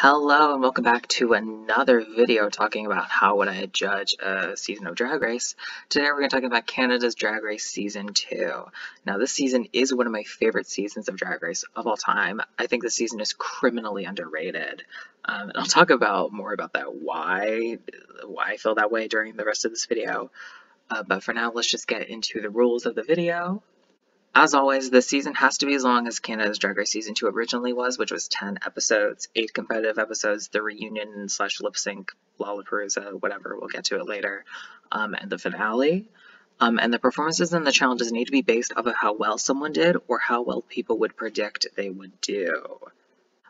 Hello and welcome back to another video talking about how would I judge a season of Drag Race. Today we're going to talk about Canada's Drag Race Season 2. Now this season is one of my favorite seasons of Drag Race of all time. I think this season is criminally underrated. And I'll talk about more about that, why I feel that way during the rest of this video. But for now, let's just get into the rules of the video. As always, this season has to be as long as Canada's Drag Race Season 2 originally was, which was 10 episodes, 8 competitive episodes, the reunion / lip sync, Lollapalooza, whatever, we'll get to it later, and the finale. And the performances and the challenges need to be based off of how well someone did or how well people would predict they would do.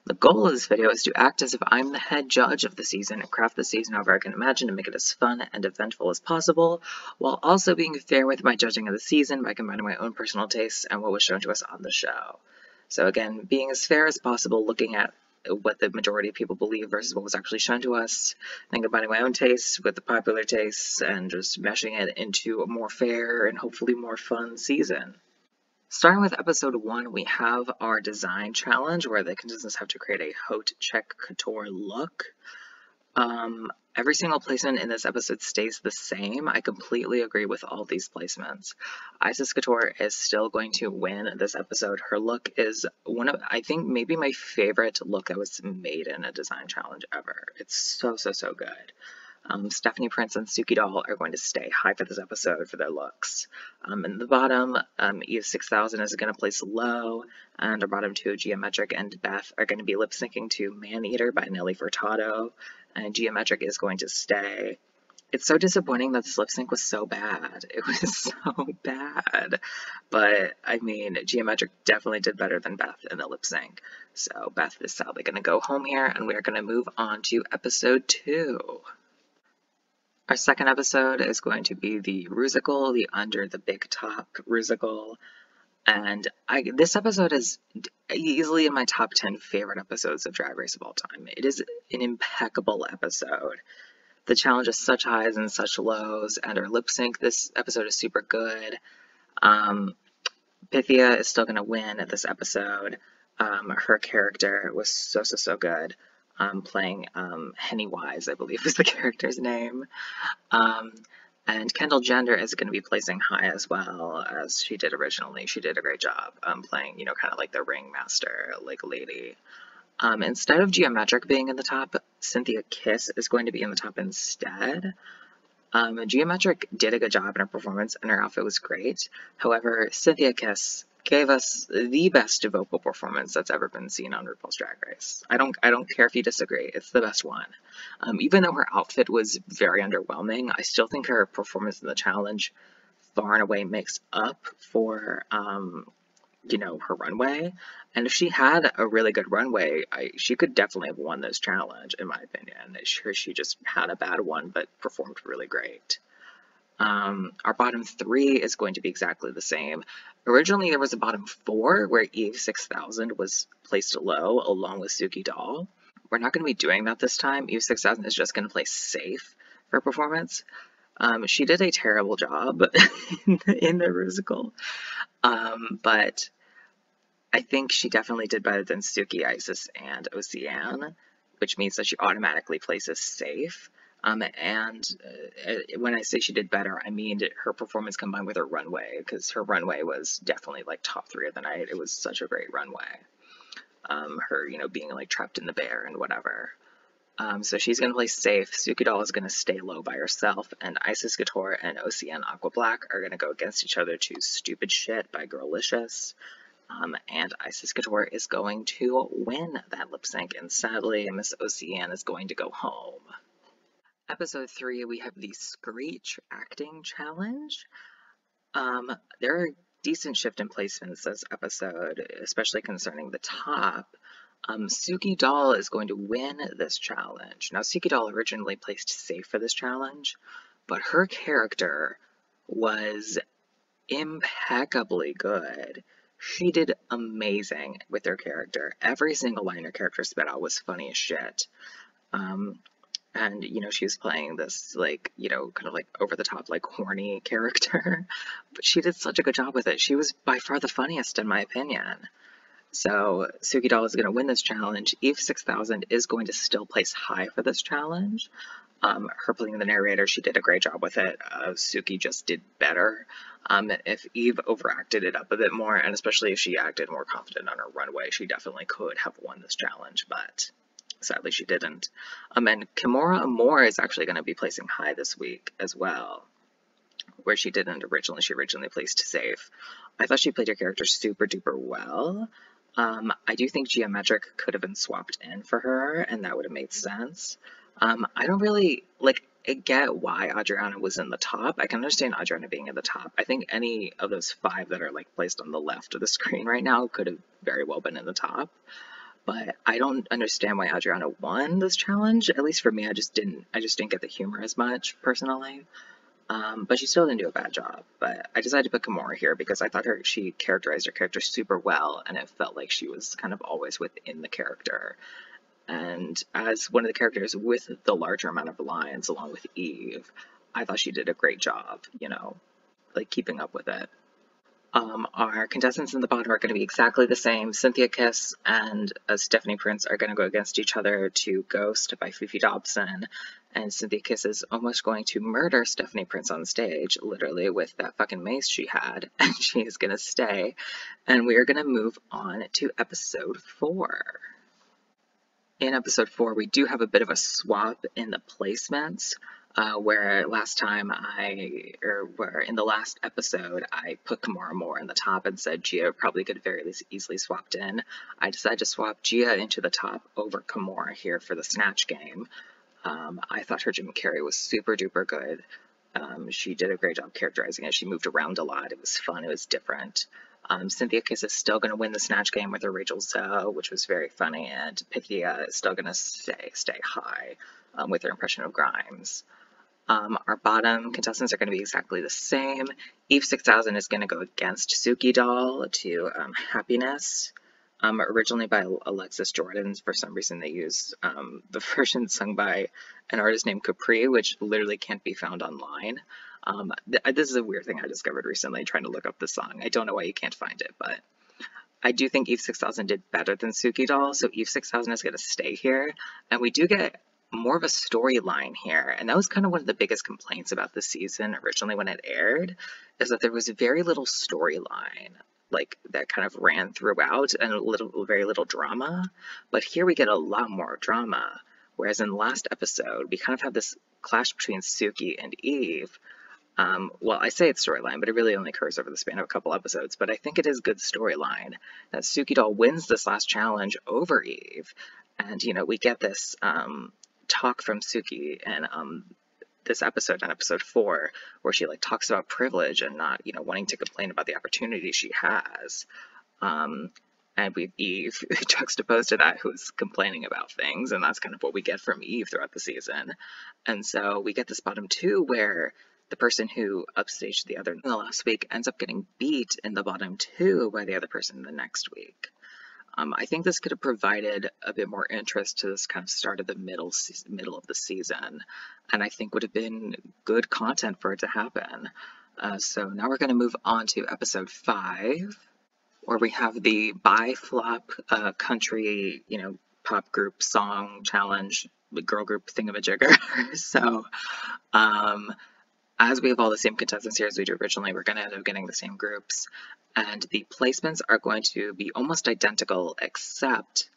The goal of this video is to act as if I'm the head judge of the season and craft the season however I can imagine to make it as fun and eventful as possible, while also being fair with my judging of the season by combining my own personal tastes and what was shown to us on the show. So again, being as fair as possible, looking at what the majority of people believe versus what was actually shown to us, then combining my own tastes with the popular tastes and just meshing it into a more fair and hopefully more fun season. Starting with episode 1, we have our design challenge where the contestants have to create a haute check couture look. Every single placement in this episode stays the same. I completely agree with all these placements. Isis Couture is still going to win this episode. Her look is one of, I think, maybe my favorite look that was made in a design challenge ever. It's so good. Stephanie Prince and Suki Doll are going to stay high for this episode for their looks. In the bottom, Eve 6000 is going to place low, and our bottom two, Geometric and Beth, are going to be lip syncing to Man Eater by Nelly Furtado, and Geometric is going to stay. It's so disappointing that this lip sync was so bad. It was so bad. But, I mean, Geometric definitely did better than Beth in the lip sync. So Beth is sadly going to go home here, and we are going to move on to episode 2. Our second episode is going to be the Rusical, the Under the Big Top Rusical, and this episode is easily in my top 10 favorite episodes of Drag Race of all time. It is an impeccable episode. The challenge is such highs and such lows, and our lip sync this episode is super good. Pythia is still going to win at this episode. Her character was so good. Playing Henny Wise, I believe is the character's name. And Kendall Jenner is going to be placing high as well as she did originally. She did a great job playing, you know, kind of like the ringmaster, like lady. Instead of Geometric being in the top, Cynthia Kiss is going to be in the top instead. Geometric did a good job in her performance and her outfit was great. However, Cynthia Kiss gave us the best vocal performance that's ever been seen on RuPaul's Drag Race. I don't care if you disagree, it's the best one. Even though her outfit was very underwhelming, I still think her performance in the challenge far and away makes up for, you know, her runway. And if she had a really good runway, she could definitely have won this challenge, in my opinion. Sure, she just had a bad one, but performed really great. Our bottom 3 is going to be exactly the same. Originally, there was a bottom 4 where Eve 6000 was placed low along with Suki Doll. We're not going to be doing that this time. Eve 6000 is just going to place safe for performance. She did a terrible job in the musical, but I think she definitely did better than Suki, Isis, and Oceane, which means that she automatically places safe. When I say she did better, I mean her performance combined with her runway, because her runway was definitely like top 3 of the night. It was such a great runway. Her, you know, being like trapped in the bear and whatever. So she's going to play safe. Suki Doll is going to stay low by herself, and Isis Couture and Oceane Aqua Black are going to go against each other to Stupid Shit by Girlicious. And Isis Couture is going to win that lip sync, and sadly, Miss Oceane is going to go home. Episode 3, we have the Screech acting challenge. There are decent shift in placements this episode, especially concerning the top. Suki Doll is going to win this challenge. Now, Suki Doll originally placed safe for this challenge, but her character was impeccably good. She did amazing with her character. Every single line her character spit out was funny as shit. And, you know, she was playing this, like, you know, kind of like over-the-top, like, horny character. But she did such a good job with it. She was by far the funniest, in my opinion. So Suki Doll is going to win this challenge. Eve 6000 is going to still place high for this challenge. Her playing the narrator, she did a great job with it. Suki just did better. If Eve overacted it up a bit more, and especially if she acted more confident on her runway, she definitely could have won this challenge, but sadly she didn't. And Kimura Amore is actually going to be placing high this week as well, where she didn't originally. She originally placed safe. I thought she played her character super duper well. I do think Geometric could have been swapped in for her, and that would have made sense. I don't really, I get why Adriana was in the top. I can understand Adriana being in the top. I think any of those 5 that are, placed on the left of the screen right now could have very well been in the top. But I don't understand why Adriana won this challenge. At least for me, I just didn't get the humor as much, personally. But she still didn't do a bad job. But I decided to put Kimura here because I thought she characterized her character super well, and it felt like she was kind of always within the character. And as one of the characters with the larger amount of lines, along with Eve, I thought she did a great job, keeping up with it. Our contestants in the bottom are going to be exactly the same. Cynthia Kiss and Stephanie Prince are going to go against each other to Ghost by Fifi Dobson. And Cynthia Kiss is almost going to murder Stephanie Prince on stage, literally, with that fucking mace she had. And she is going to stay. And we are going to move on to episode 4. In episode 4, we do have a bit of a swap in the placements. Where last time where in the last episode, I put Kimura Amore in the top and said Gia probably could very easily swapped in. I decided to swap Gia into the top over Kimura here for the Snatch game. I thought her Jim Carrey was super duper good. She did a great job characterizing it. She moved around a lot. It was fun. It was different. Cynthia Kiss is still going to win the Snatch game with her Rachel Zoe, which was very funny, and Pythia is still going to stay high with her impression of Grimes. Our bottom contestants are going to be exactly the same. Eve 6000 is going to go against Suki Doll to Happiness. Originally by Alexis Jordan. For some reason they used the version sung by an artist named Capri, which literally can't be found online. This is a weird thing I discovered recently trying to look up the song. I don't know why you can't find it, but I do think Eve 6000 did better than Suki Doll, so Eve 6000 is going to stay here. And we do get more of a storyline here, and that was kind of one of the biggest complaints about the season originally when it aired, is that there was very little storyline that kind of ran throughout, and very little drama. But here we get a lot more drama, whereas in the last episode we kind of have this clash between Suki and Eve. Well, I say it's storyline, but it really only occurs over the span of a couple episodes. But I think it is good storyline that Suki Doll wins this last challenge over Eve, and we get this talk from Suki and this episode, on episode 4, where she talks about privilege and not wanting to complain about the opportunity she has, and we have Eve juxtaposed to that, who's complaining about things, and that's kind of what we get from Eve throughout the season. And so we get this bottom 2 where the person who upstaged the other in the last week ends up getting beat in the bottom 2 by the other person the next week. I think this could have provided a bit more interest to this kind of start of the middle of the season, and I think would have been good content for it to happen. So now we're going to move on to episode 5, where we have the bi-flop country, pop group song challenge, girl group thingamajigger. So, as we have all the same contestants here as we did originally, we're going to end up getting the same groups. And the placements are going to be almost identical, except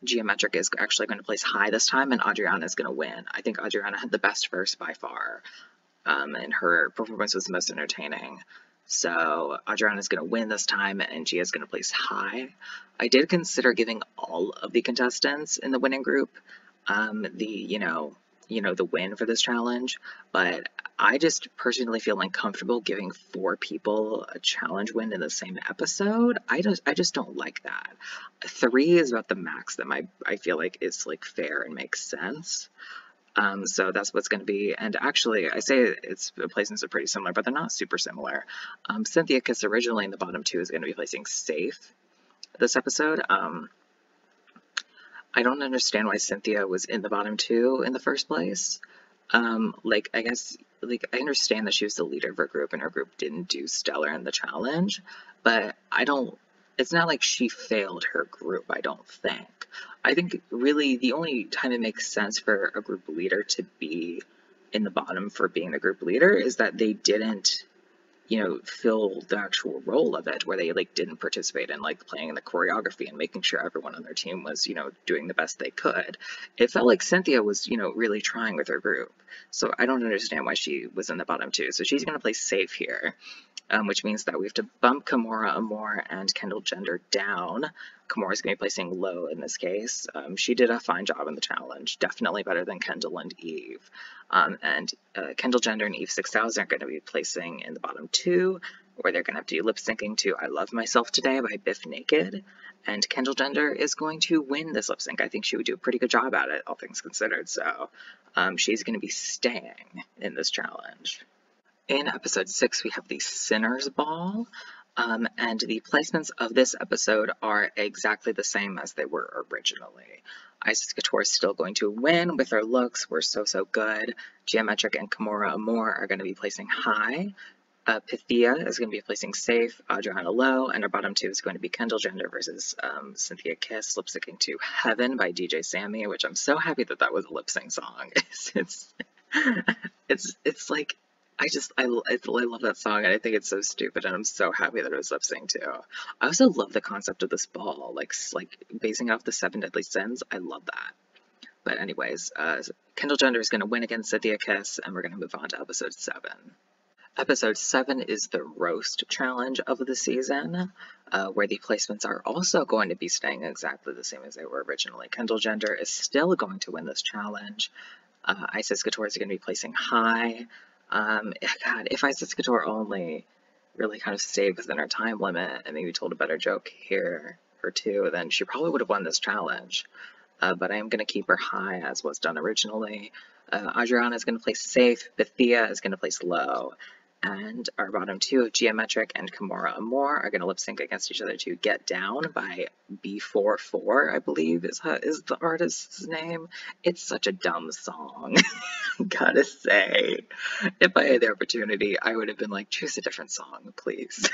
Geometric is actually going to place high this time, and Adriana is going to win. I think Adriana had the best verse by far, and her performance was the most entertaining. So Adriana is going to win this time, and Gia is going to place high. I did consider giving all of the contestants in the winning group the win for this challenge, but I just personally feel uncomfortable giving 4 people a challenge win in the same episode. I just don't like that. 3 is about the max that I feel like is fair and makes sense. So that's what's going to be. And actually, I say the placements are pretty similar, but they're not super similar. Cynthia Kiss originally in the bottom 2 is going to be placing safe this episode. I don't understand why Cynthia was in the bottom 2 in the first place. I guess, I understand that she was the leader of her group and her group didn't do stellar in the challenge, but I don't it's not like she failed her group, I don't think. I think really the only time it makes sense for a group leader to be in the bottom for being the group leader is that they didn't, fill the actual role of it, where they like didn't participate in like playing the choreography and making sure everyone on their team was, doing the best they could. It felt like Cynthia was, really trying with her group. So I don't understand why she was in the bottom too. So she's going to play safe here. Which means that we have to bump Kimora Amor and Kendall Gender down. Kimora's going to be placing low in this case. She did a fine job in the challenge, definitely better than Kendall and Eve. And Kendall Gender and Eve 6000 are going to be placing in the bottom 2, where they're going to have to do lip syncing to I Love Myself Today by Biff Naked. And Kendall Gender is going to win this lip sync. I think she would do a pretty good job at it, all things considered. So she's going to be staying in this challenge. In episode 6, we have the Sinner's Ball, and the placements of this episode are exactly the same as they were originally. Isis Couture is still going to win with her looks. We're so good. Geometric and Kimora Amor are going to be placing high. Pythia is going to be placing safe, Adriana low, and our bottom 2 is going to be Kendall Gender versus Cynthia Kiss, lip syncing to Heaven by DJ Sammy, which I'm so happy that that was a lip sync song. It's like, I love that song, and I think it's so stupid, and I'm so happy that it was lip synced too. I also love the concept of this ball, like basing it off the 7 Deadly Sins. I love that. But anyways, Kendall Gender is going to win against Cynthia Kiss, and we're going to move on to episode 7. Episode 7 is the roast challenge of the season, where the placements are also going to be staying exactly the same as they were originally. Kendall Gender is still going to win this challenge. Isis Couture is going to be placing high. God, if Isis Couture only really kind of stayed within her time limit and maybe told a better joke here or two, then she probably would have won this challenge. But I am going to keep her high as was done originally. Adriana is going to place safe. Pythia is going to place low. And our bottom 2 of Geometric and Kimora Amor are going to lip sync against each other to Get Down by B44, I believe is the artist's name. It's such a dumb song. Gotta say, if I had the opportunity, I would have been like, choose a different song, please.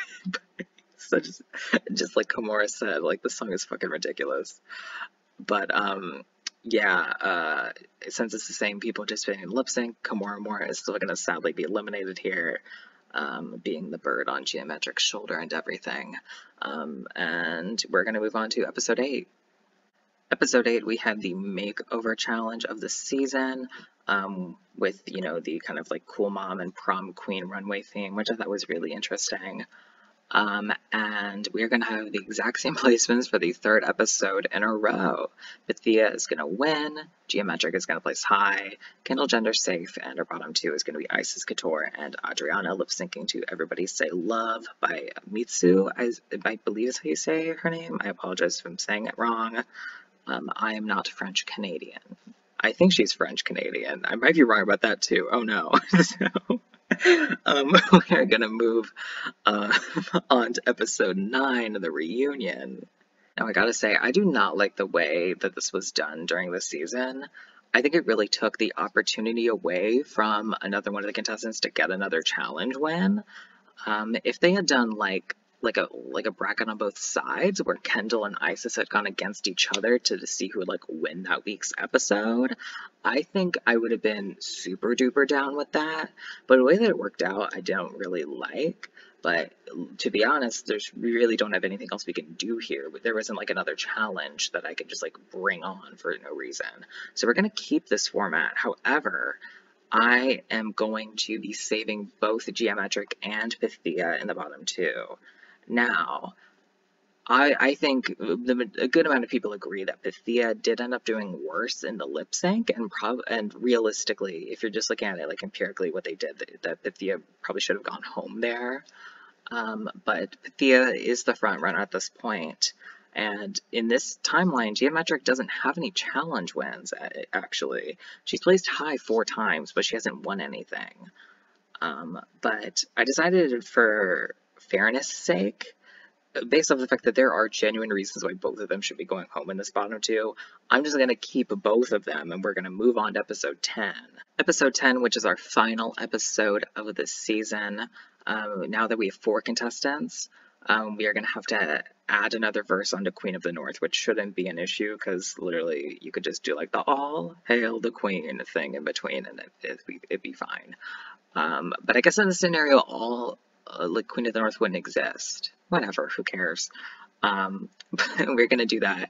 So just like Kimora said, like, the song is fucking ridiculous. But, yeah, since it's the same people participating in lip sync, Kimora Amor is still going to sadly be eliminated here, being the bird on Geometric's shoulder and everything. And we're going to move on to episode 8. Episode 8, we had the makeover challenge of the season, with, the kind of like cool mom and prom queen runway theme, which I thought was really interesting. And we're going to have the exact same placements for the 3rd episode in a row. Pythia is going to win, Geometric is going to place high, Kendall Gender safe, and our bottom 2 is going to be Isis Couture and Adriana lip syncing to Everybody Say Love by Mitsu. I believe is how you say her name. I apologize if I'm saying it wrong. I am not French Canadian. I think she's French Canadian. I might be wrong about that too. Oh no. So, we are gonna move on to episode 9, the reunion. Now I gotta say, I do not like the way that this was done during the season. I think it really took the opportunity away from another one of the contestants to get another challenge win. If they had done like a bracket on both sides where Kendall and Isis had gone against each other to see who would like win that week's episode, I think I would have been super duper down with that. But the way that it worked out, I don't really like. But to be honest, we really don't have anything else we can do here. There wasn't like another challenge that I could just like bring on for no reason. So we're gonna keep this format. However, I am going to be saving both Geometric and Pythia in the bottom 2. Now, I think a good amount of people agree that Pythia did end up doing worse in the lip sync, and realistically, if you're just looking at it like empirically what they did, that Pythia probably should have gone home there. But Pythia is the front runner at this point, and in this timeline, Geometric doesn't have any challenge wins, actually. She's placed high 4 times, but she hasn't won anything. But I decided for fairness' sake, based off the fact that there are genuine reasons why both of them should be going home in this bottom 2, I'm just going to keep both of them, and we're going to move on to episode 10. Episode 10, which is our final episode of this season. Now that we have 4 contestants, we are going to have to add another verse onto Queen of the North, which shouldn't be an issue because literally you could just do like the all hail the queen thing in between and it'd be fine. But I guess in this scenario, all like Queen of the North wouldn't exist. Whatever, who cares? But we're going to do that.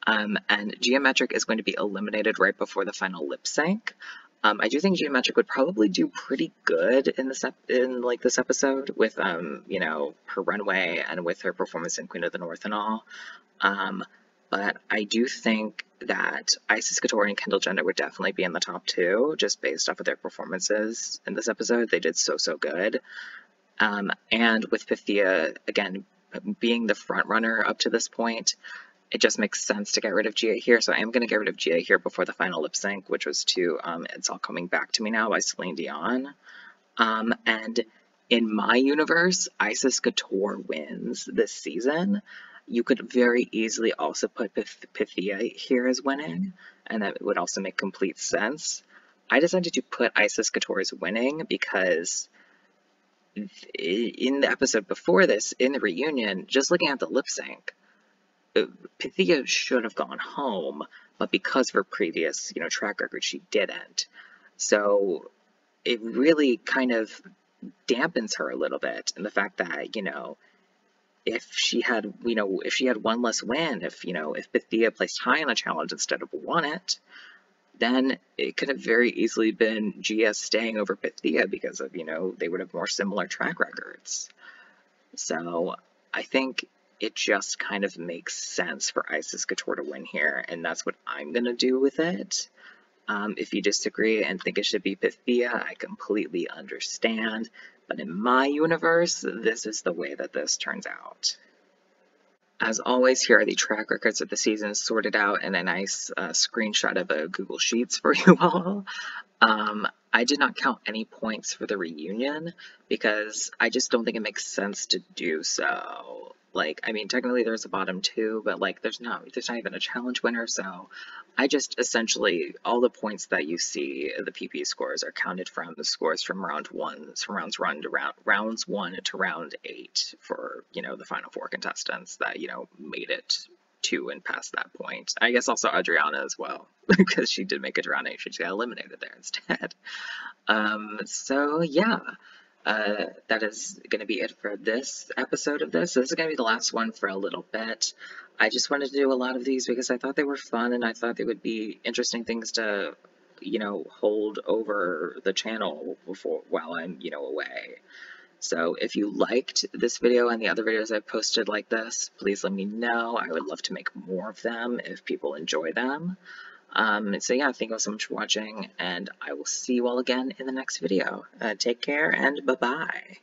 And geometric is going to be eliminated right before the final lip sync. I do think geometric would probably do pretty good in this episode with you know, her runway and with her performance in Queen of the North and all. But I do think that Isis Couture and Kendall Jenner would definitely be in the top two, just based off of their performances in this episode. They did so good. And with Pythia, again, being the front runner up to this point, it just makes sense to get rid of Gia here. So I am going to get rid of Gia here before the final lip sync, which was to It's All Coming Back to Me Now by Celine Dion. And in my universe, Isis Couture wins this season. You could very easily also put Pythia here as winning, and that would also make complete sense. I decided to put Isis Couture as winning because in the episode before this, in the reunion, just looking at the lip sync, Pythia should have gone home, but because of her previous, you know, track record, she didn't. So it really kind of dampens her a little bit, and the fact that, you know, if she had one less win, if Pythia placed high on a challenge instead of won it, then it could have very easily been Gia staying over Pythia because of, you know, they would have more similar track records. So I think it just kind of makes sense for Isis Couture to win here, and that's what I'm going to do with it. If you disagree and think it should be Pythia, I completely understand. But in my universe, this is the way that this turns out. As always, here are the track records of the season sorted out in a nice screenshot of a Google Sheets for you all. I did not count any points for the reunion because I just don't think it makes sense to do so. Like, I mean, technically there's a bottom two, but like there's not even a challenge winner, so I just essentially, all the points that you see, the PP scores are counted from the scores from rounds 1 to round 8 for, you know, the final 4 contestants that, you know, made it to and past that point. I guess also Adriana as well, because she did make it to round 8, she just got eliminated there instead. So yeah. That is going to be it for this episode of this. This is going to be the last one for a little bit. I just wanted to do a lot of these because I thought they were fun and I thought they would be interesting things to, you know, hold over the channel while I'm, you know, away. So if you liked this video and the other videos I've posted like this, please let me know. I would love to make more of them if people enjoy them. So yeah, thank you all so much for watching, and I will see you all again in the next video. Take care, and bye-bye.